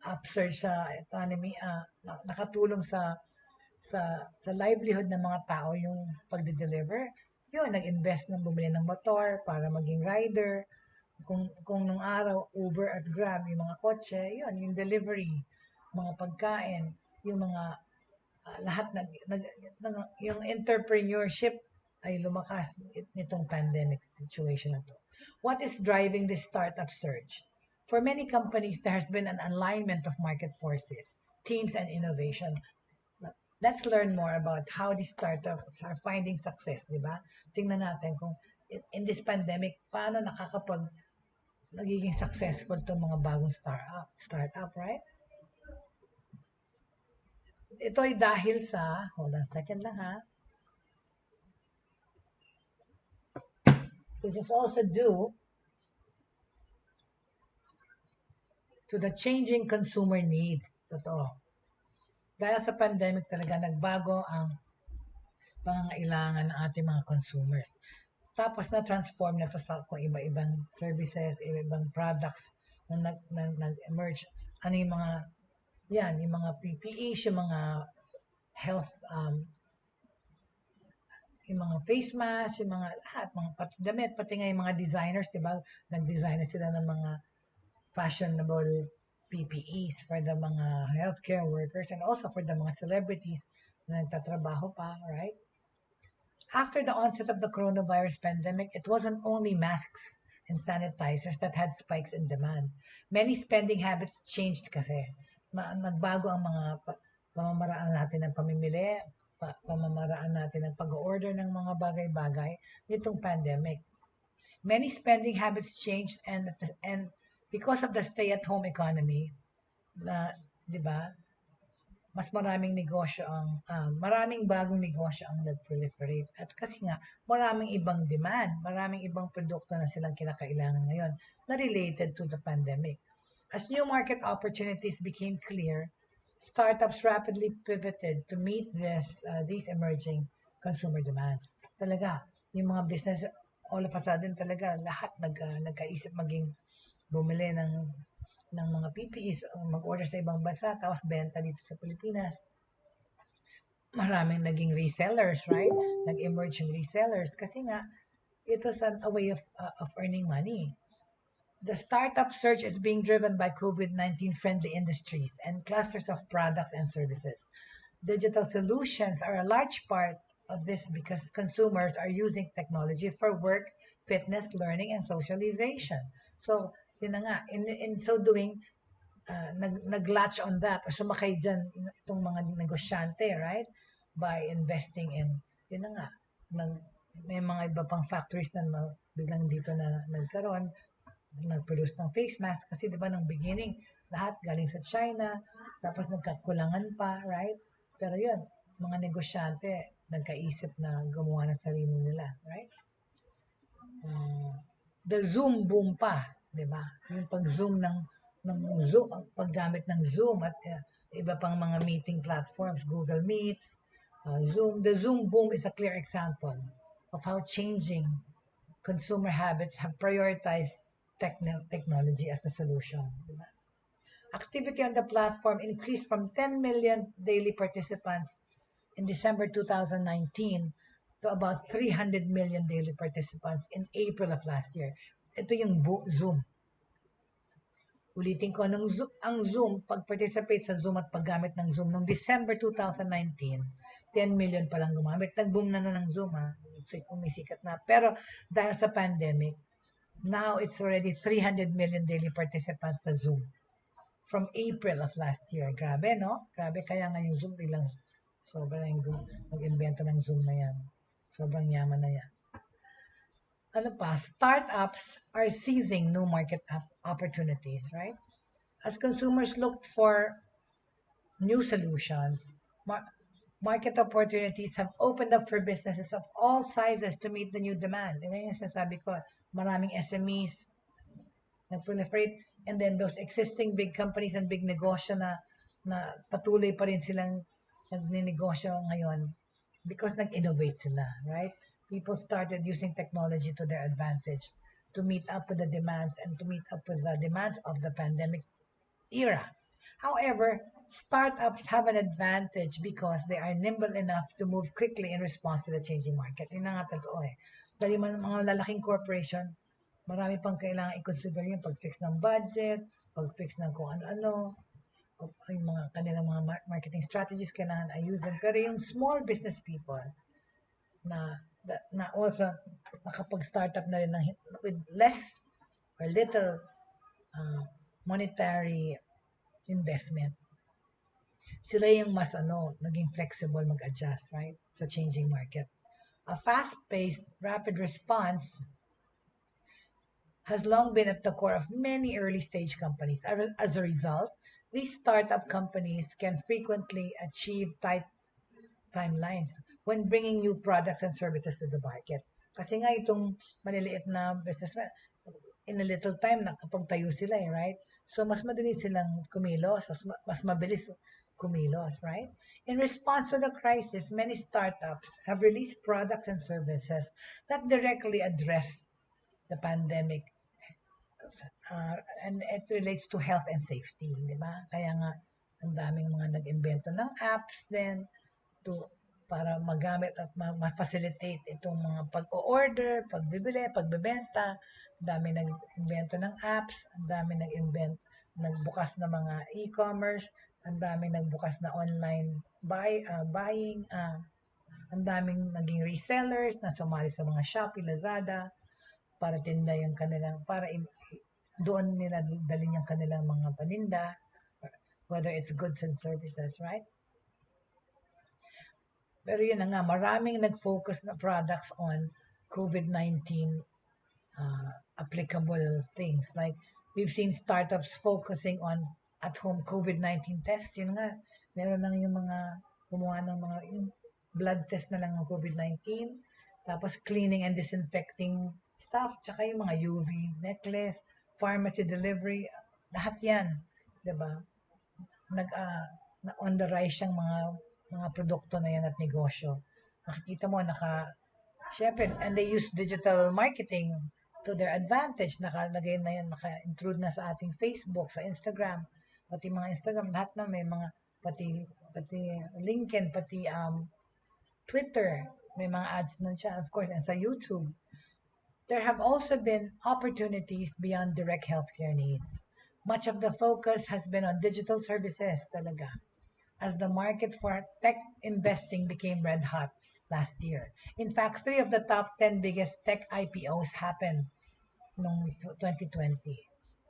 upsurge sa economy, nakatulong sa livelihood ng mga tao yung pagde-deliver. Yun, nag-invest ng bumili ng motor para maging rider. Kung nung araw, Uber at Grab, yung mga kotse, yun, yung delivery, mga pagkain, yung mga lahat yung entrepreneurship ay lumakas nitong pandemic situation na to. What is driving this startup surge? For many companies, there has been an alignment of market forces, teams, and innovation. Let's learn more about how these startups are finding success, di ba? Tingnan natin kung in this pandemic, paano nagiging successful itong mga bagong startup, right? Ito ay dahil sa, hold on a second lang ha. This is also due to the changing consumer needs. Totoo. Dahil sa pandemic talaga, nagbago ang pangangailangan ng ating mga consumers. Tapos na-transform na to sa kung iba-ibang services, iba-ibang products na nag-emerge. Ano yung mga, yung mga PPEs, yung mga health, yung mga face mask, yung mga lahat, mga damit, pati nga yung mga designers, di ba? Nag-design na sila ng mga fashionable PPEs for the mga healthcare workers and also for the mga celebrities na nagtatrabaho pa, right? After the onset of the coronavirus pandemic, it wasn't only masks and sanitizers that had spikes in demand. Many spending habits changed kasi. Nagbago ang mga pamamaraan natin ng pamimili, pamamaraan natin ng pag-order ng mga bagay-bagay nitong pandemic. Many spending habits changed and because of the stay-at-home economy, na, 'di ba? Mas maraming negosyo maraming bagong negosyo ang nag-proliferate. At kasi nga, maraming ibang demand, maraming ibang produkto na silang kinakailangan ngayon na related to the pandemic. As new market opportunities became clear, startups rapidly pivoted to meet these emerging consumer demands. Talaga, yung mga business, all of a sudden talaga, lahat nagkaisip maging bumili ng mga PPEs, mag-order sa ibang bansa, tapos benta dito sa Pilipinas. Maraming naging resellers, right? Nag-emerge yung resellers kasi nga, it was a way of earning money. The startup surge is being driven by COVID-19 friendly industries and clusters of products and services. Digital solutions are a large part of this because consumers are using technology for work, fitness, learning, and socialization. So, yun na nga, in so doing, nag-latch on that o sumakay dyan itong mga negosyante, right? By investing in, yun na nga, may mga iba pang factories na biglang dito na nagkaroon, nag-produce ng face mask kasi di ba nung beginning, lahat galing sa China, tapos nagkakulangan pa, right? Pero yun, mga negosyante, nagkaisip na gumawa ng sarili nila, right? The Zoom boom pa, di ba? Yung pag-Zoom ng Zoom, paggamit ng Zoom at iba pang mga meeting platforms, Google Meets, Zoom. The Zoom boom is a clear example of how changing consumer habits have prioritized technology as the solution. Diba? Activity on the platform increased from 10 million daily participants in December 2019 to about 300 million daily participants in April of last year. Ito yung Zoom. Ulitin ko, ang Zoom, pag-participate sa Zoom at paggamit ng Zoom noong December 2019, 10 million pa lang gumamit. Nag-boom na ng Zoom, ha? Umisikat na. Pero dahil sa pandemic, now it's already 300 million daily participants sa Zoom. From April of last year. Grabe, no? Grabe, kaya nga yung Zoom bilang sobrang nag-invento ng Zoom na yan. Sobrang yaman na yan. Ano pa? Startups are seizing new market opportunities, right? As consumers look for new solutions, market opportunities have opened up for businesses of all sizes to meet the new demand. And yun yung sasabi ko, maraming SMEs nag-proliferate, and then those existing big companies and big negosyo na patuloy pa rin silang nagninegosyo ngayon because nag-innovate sila, right? People started using technology to their advantage to meet up with the demands and to meet up with the demands of the pandemic era. However, startups have an advantage because they are nimble enough to move quickly in response to the changing market. Yun na nga totoo eh. Dahil mga lalaking corporation, marami pang kailangan i-consider yung pag-fix ng budget, pag-fix ng kung ano-ano, yung mga kanilang mga marketing strategies kailangan ayusin. Pero yung small business people na also nakapag-startup na rin with less or little monetary investment, sila yung mas naging flexible mag-adjust, right? Sa changing market. A fast-paced, rapid response has long been at the core of many early-stage companies. As a result, these startup companies can frequently achieve tight timelines when bringing new products and services to the market. Kasi nga itong maliliit na businessman, in a little time, nakapagtayo sila right? So, mas madali silang kumilos, mas mabilis kumilos, right? In response to the crisis, many startups have released products and services that directly address the pandemic and it relates to health and safety, di ba? Kaya nga, ang daming mga nag-invento ng apps din para magamit at ma-facilitate itong mga pag-order, pagbibili, pagbebenta. Ang dami nag-invento ng apps, ang dami nagbukas na mga e-commerce, ang dami nagbukas na online buying, Ang daming naging resellers na sumali sa mga Shopee, Lazada, para tinda yung kanilang, doon nila dalhin yung kanilang mga paninda, whether it's goods and services, right? Pero yun na nga, maraming nag-focus na products on COVID-19 applicable things. Like, we've seen startups focusing on at-home COVID-19 tests. Yun nga, meron lang yung mga gumawa ng mga yung blood test na lang ng COVID-19. Tapos cleaning and disinfecting stuff. Tsaka yung mga UV necklace, pharmacy delivery. Lahat yan. Diba? Na on the rise siyang mga produkto na yan at negosyo. Makikita mo, syempre, and they use digital marketing to their advantage. Nakalagay na yan, naka-intrude na sa ating Facebook, sa Instagram, pati mga Instagram, lahat na may mga, pati LinkedIn, pati Twitter, may mga ads nun siya, of course, and sa YouTube. There have also been opportunities beyond direct healthcare needs. Much of the focus has been on digital services talaga, as the market for tech investing became red hot last year. In fact, 3 of the top 10 biggest tech IPOs happened noong 2020.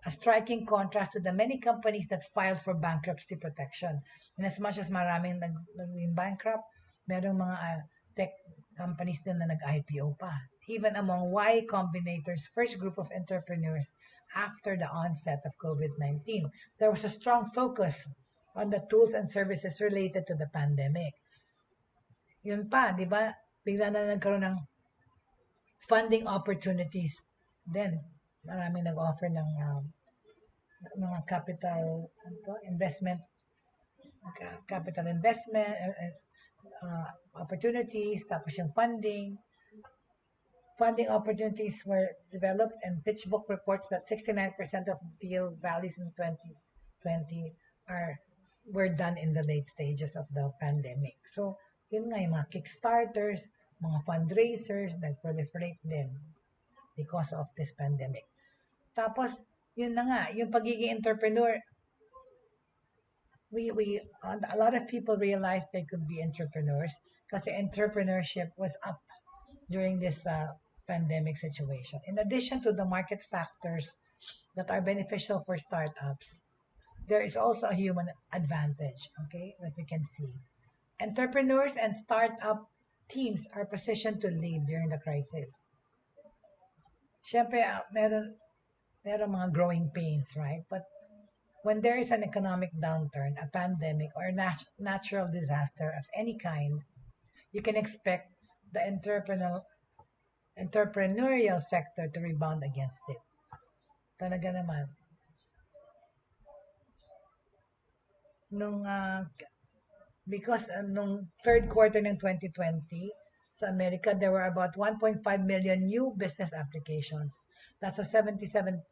A striking contrast to the many companies that filed for bankruptcy protection. And as much as maraming naging bankrupt, merong mga tech companies din na nag-IPO pa. Even among Y Combinator's first group of entrepreneurs after the onset of COVID-19, there was a strong focus on the tools and services related to the pandemic. Yun pa, di ba? Bigla na nagkaroon ng funding opportunities. Then, maraming nag-offer ng mga capital investment opportunities, tapos yung funding opportunities were developed, and PitchBook reports that 69% of deal values in 2020 were done in the late stages of the pandemic. So, yun nga, yung mga Kickstarters, mga fundraisers, nag-proliferate din because of this pandemic. Tapos, yun na nga, yung pagiging entrepreneur, a lot of people realized they could be entrepreneurs kasi entrepreneurship was up during this pandemic situation. In addition to the market factors that are beneficial for startups, there is also a human advantage, okay, that we can see. Entrepreneurs and startup teams are positioned to lead during the crisis. Siyempre, meron mga growing pains, right? But when there is an economic downturn, a pandemic, or a natural disaster of any kind, you can expect the entrepreneurial sector to rebound against it. Talaga naman. Because nung third quarter ng 2020, sa America, there were about 1.5 million new business applications. That's a 77%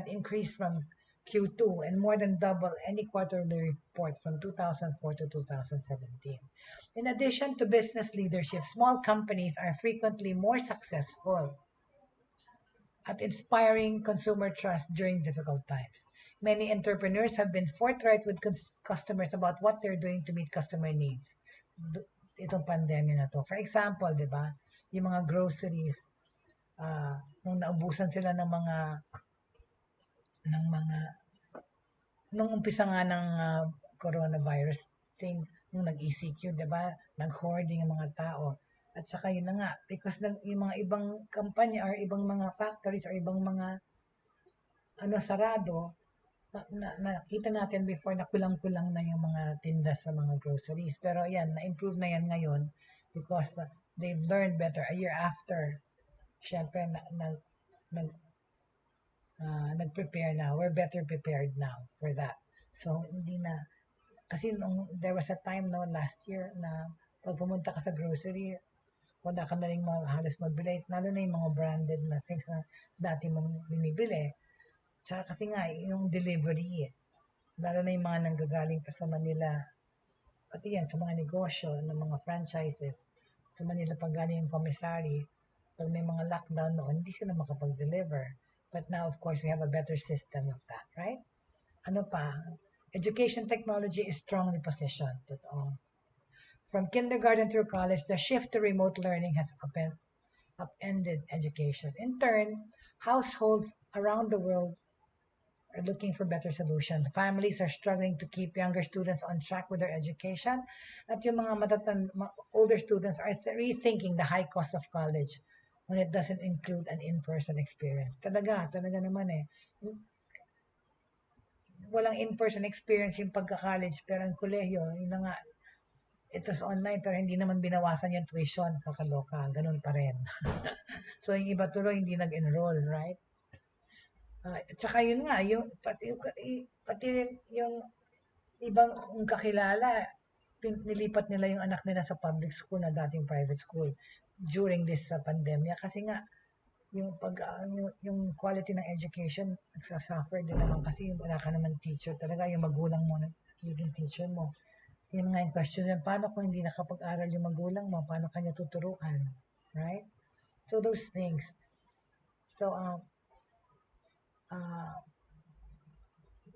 increase from Q2 and more than double any quarterly report from 2004 to 2017. In addition to business leadership, small companies are frequently more successful at inspiring consumer trust during difficult times. Many entrepreneurs have been forthright with customers about what they're doing to meet customer needs. Itong pandemya na to. For example, di ba, yung mga groceries, nung naubusan sila nung umpisa nga ng coronavirus thing, nung nag-ECQ, di ba, nag-hoarding ang mga tao. At saka yun na nga, because yung mga ibang kampanya or ibang mga factories or ibang mga sarado, nakita natin before na kulang-kulang na yung mga tinda sa mga groceries. Pero yan, na-improve na yan ngayon because they've learned better. A year after, syempre, nag-prepare na. We're better prepared now for that. So, hindi na, kasi there was a time last year na pag pumunta ka sa grocery, wala ka na rin halos mabili. Lalo na yung mga branded na things na dati mong binibili. Tsaka kasi nga, yung delivery, lalo na yung mga nanggagaling pa sa Manila, pati yan, sa mga negosyo, ng mga franchises, sa Manila pag galing yung commissary, pag may mga lockdown noon, hindi sila makapag-deliver. But now, of course, we have a better system of that, right? Ano pa? Education technology is strongly positioned. Totoo. From kindergarten through college, the shift to remote learning has upended education. In turn, households around the world are looking for better solutions. Families are struggling to keep younger students on track with their education. At yung mga older students are rethinking the high cost of college when it doesn't include an in-person experience. Talaga naman eh. Walang in-person experience yung pagka-college, pero ang kolehiyo, yun na nga, it was online, pero hindi naman binawasan yung tuition. Kakaloka, ganun pa rin. So, yung iba tuloy hindi nag-enroll, right? At saka yun nga, pati yung ibang kung kakilala, nilipat nila yung anak nila sa public school na dating private school during this pandemya. Kasi nga, yung quality ng education nagsasuffer din naman kasi wala ka naman teacher talaga, yung magulang mo nagiging teacher mo. Yun nga yung question yan, paano kung hindi nakapag-aral yung magulang mo, paano kanya tuturuan, right? So those things. So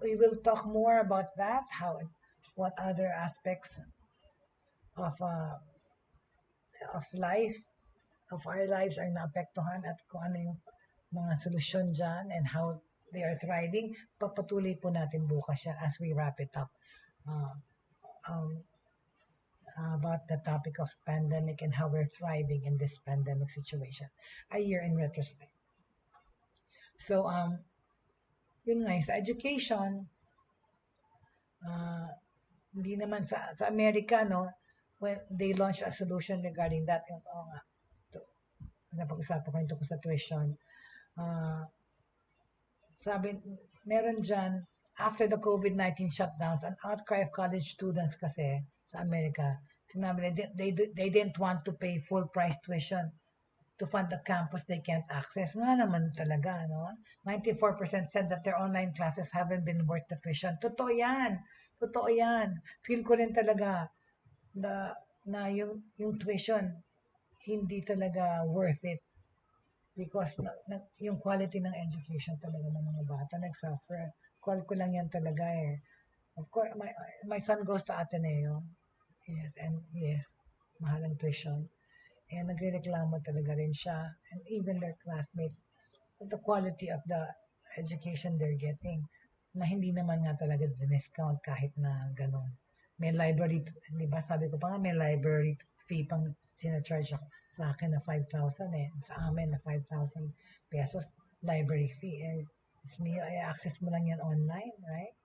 we will talk more about that, what other aspects of life, of our lives are naapektuhan at kung ano yung mga solusyon dyan and how they are thriving. Papatuloy po natin bukas yan as we wrap it up uh, um, about the topic of pandemic and how we're thriving in this pandemic situation a year in retrospect. So yun nga, sa education, hindi naman sa Amerika, no, when they launched a solution regarding that, napag-usapan ko yung tungkol sa tuition. Sabi, meron dyan, after the COVID-19 shutdowns, an outcry of college students kasi sa Amerika, sinabi they didn't want to pay full price tuition to fund the campus they can't access. Nga naman talaga, no? 94% said that their online classes haven't been worth the tuition. Totoo yan. Totoo yan. Feel ko rin talaga na yung tuition hindi talaga worth it because yung quality ng education talaga ng mga bata nagsuffer. Call ko lang yan talaga eh. Of course, my son goes to Ateneo. Yes, and yes, mahal ang tuition. And nagrereklamo talaga rin siya and even their classmates the quality of the education they're getting na hindi naman nga talaga discount kahit na gano'n. May library, di ba sabi ko pa nga may library fee pang sinacharge ako sa akin na 5,000 eh. Sa amin na 5,000 pesos library fee. Eh, i-access mo lang yan online, right?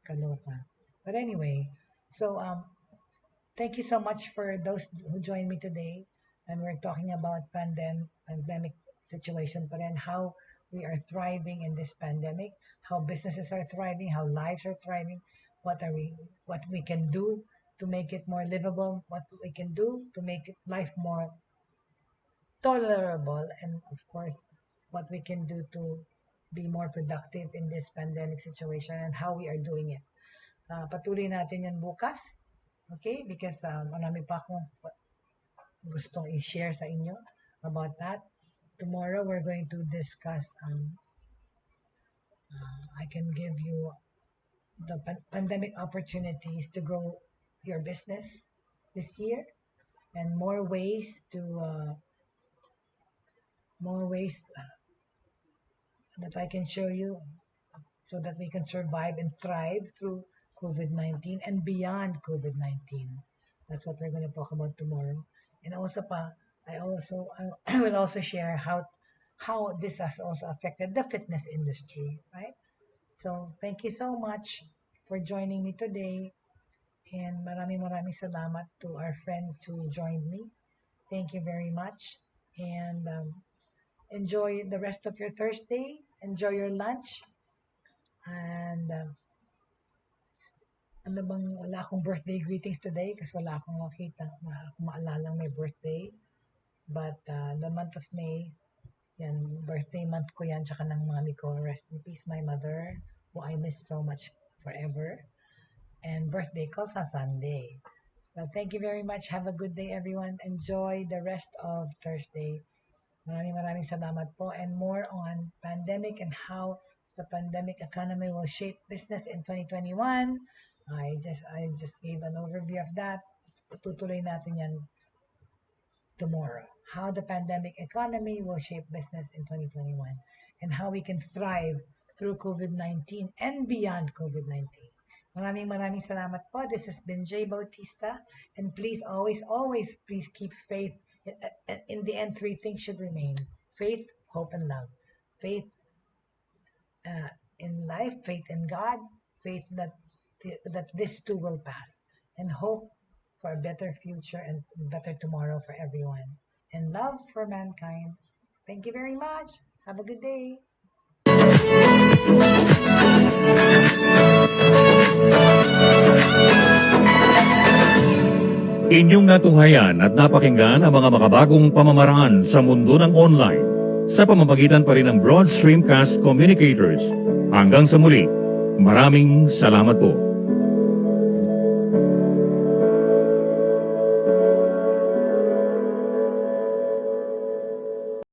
Kaloka. But anyway, so thank you so much for those who joined me today. And we're talking about pandemic situation pa rin, how we are thriving in this pandemic, how businesses are thriving, how lives are thriving, what we can do to make it more livable, what we can do to make life more tolerable, and of course, what we can do to be more productive in this pandemic situation and how we are doing it. Patuloy natin yan bukas, okay? Because marami pa akong gustong i-share sa inyo about that. Tomorrow, we're going to discuss, I can give you the pandemic opportunities to grow your business this year and more ways that I can show you so that we can survive and thrive through COVID-19 and beyond COVID-19. That's what we're going to talk about tomorrow. And also I will also share how this has also affected the fitness industry, right? So thank you so much for joining me today. And maraming salamat to our friends who joined me. Thank you very much. And enjoy the rest of your Thursday. Enjoy your lunch. And ano bang, wala akong birthday greetings today kasi wala akong makita, maalalang may birthday. But the month of May, yan, birthday month ko yan, tsaka ng mami ko. Rest in peace, my mother, who I miss so much forever. And birthday ko sa Sunday. Well, thank you very much. Have a good day, everyone. Enjoy the rest of Thursday. Maraming salamat po. And more on pandemic and how the pandemic economy will shape business in 2021. I just gave an overview of that. tutuloy natin yan tomorrow. How the pandemic economy will shape business in 2021 and how we can thrive through COVID-19 and beyond COVID-19. Maraming salamat po. This has been Jaye Bautista. And please always, please keep faith. In the end, three things should remain: faith, hope, and love. Faith in life, faith in God, faith that this too will pass, and hope for a better future and better tomorrow for everyone, and love for mankind. Thank you very much. Have a good day. Inyong natunghayan at napakinggan ang mga makabagong pamamaraan sa mundo ng online sa pamamagitan pa rin ng Broad Streamcast Communicators. Hanggang sa muli, maraming salamat po.